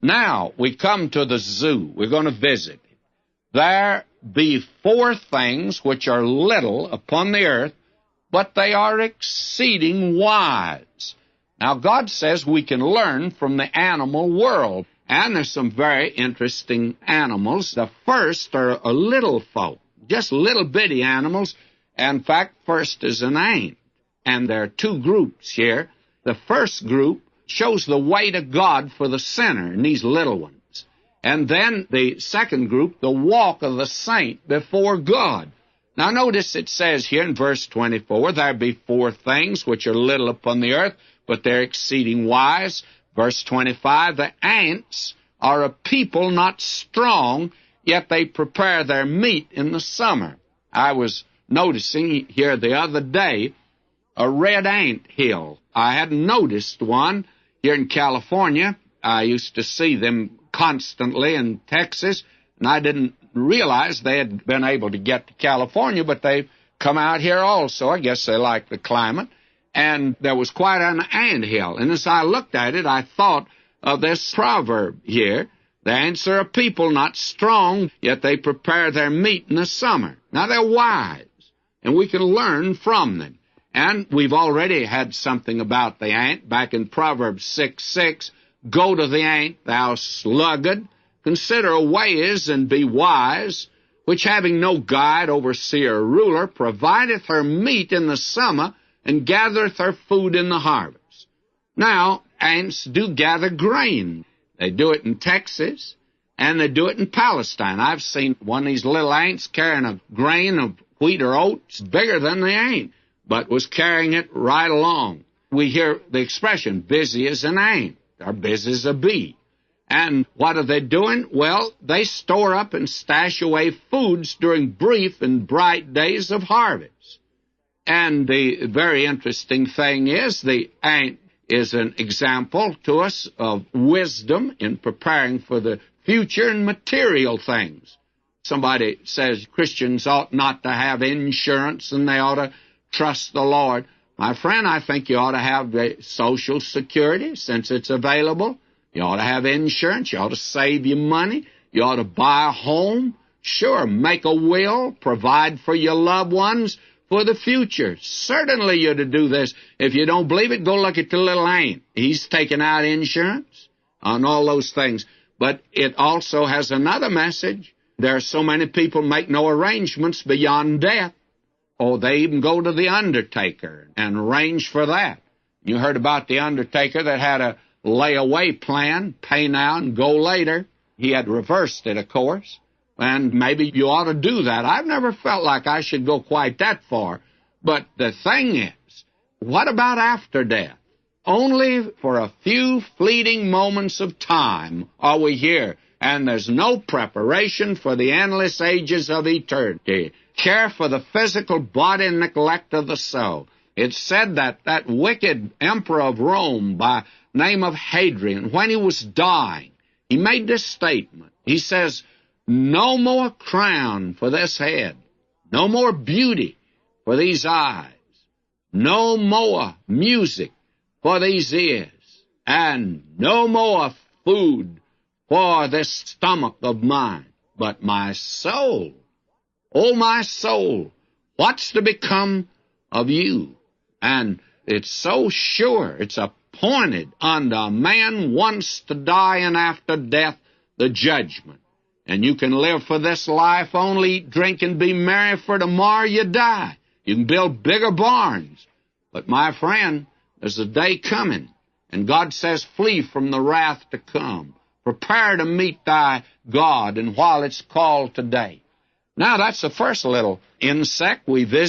Now, we come to the zoo. We're going to visit. There be 4 things which are little upon the earth, but they are exceeding wise. Now, God says we can learn from the animal world, and there's some very interesting animals. The first are a little folk, just little bitty animals. In fact, first is an ant, and there are 2 groups here. The first group shows the way to God for the sinner, and these little ones. And then the second group, the walk of the saint before God. Now notice it says here in verse 24, there be 4 things which are little upon the earth, but they're exceeding wise. Verse 25, the ants are a people not strong, yet they prepare their meat in the summer. I was noticing here the other day a red ant hill. I hadn't noticed one here in California. I used to see them constantly in Texas, and I didn't realize they had been able to get to California, but they've come out here also. I guess they like the climate. And there was quite an ant hill. And as I looked at it, I thought of this proverb here. The ants are a people not strong, yet they prepare their meat in the summer. Now, they're wise, and we can learn from them. And we've already had something about the ant back in Proverbs 6:6. Go to the ant, thou sluggard, consider a ways and be wise, which having no guide, overseer, or ruler, provideth her meat in the summer, and gathereth her food in the harvest. Now, ants do gather grain. They do it in Texas, and they do it in Palestine. I've seen one of these little ants carrying a grain of wheat or oats bigger than the ant, but was carrying it right along. We hear the expression, busy as an ant, or busy as a bee. And what are they doing? Well, they store up and stash away foods during brief and bright days of harvest. And the very interesting thing is the ant is an example to us of wisdom in preparing for the future and material things. Somebody says Christians ought not to have insurance and they ought to trust the Lord. My friend, I think you ought to have the Social Security since it's available. You ought to have insurance. You ought to save your money. You ought to buy a home. Sure, make a will, provide for your loved ones for the future. Certainly you're to do this. If you don't believe it, go look at the little ant. He's taking out insurance on all those things. But it also has another message. There are so many people make no arrangements beyond death. Oh, they even go to the undertaker and arrange for that. You heard about the undertaker that had a layaway plan, pay now and go later. He had reversed it, of course. And maybe you ought to do that. I've never felt like I should go quite that far. But the thing is, what about after death? Only for a few fleeting moments of time are we here, and there's no preparation for the endless ages of eternity. Care for the physical body and neglect of the soul. It's said that that wicked emperor of Rome by name of Hadrian, when he was dying, he made this statement. He says, no more crown for this head, no more beauty for these eyes, no more music for these ears, and no more food for this stomach of mine, but my soul. Oh, my soul, what's to become of you? And it's so sure, it's appointed unto a man once to die, and after death the judgment. And you can live for this life only, eat, drink, and be merry, for tomorrow you die. You can build bigger barns. But, my friend, there's a day coming, and God says, flee from the wrath to come. Prepare to meet thy God, and while it's called today. Now, that's the first little insect we visit.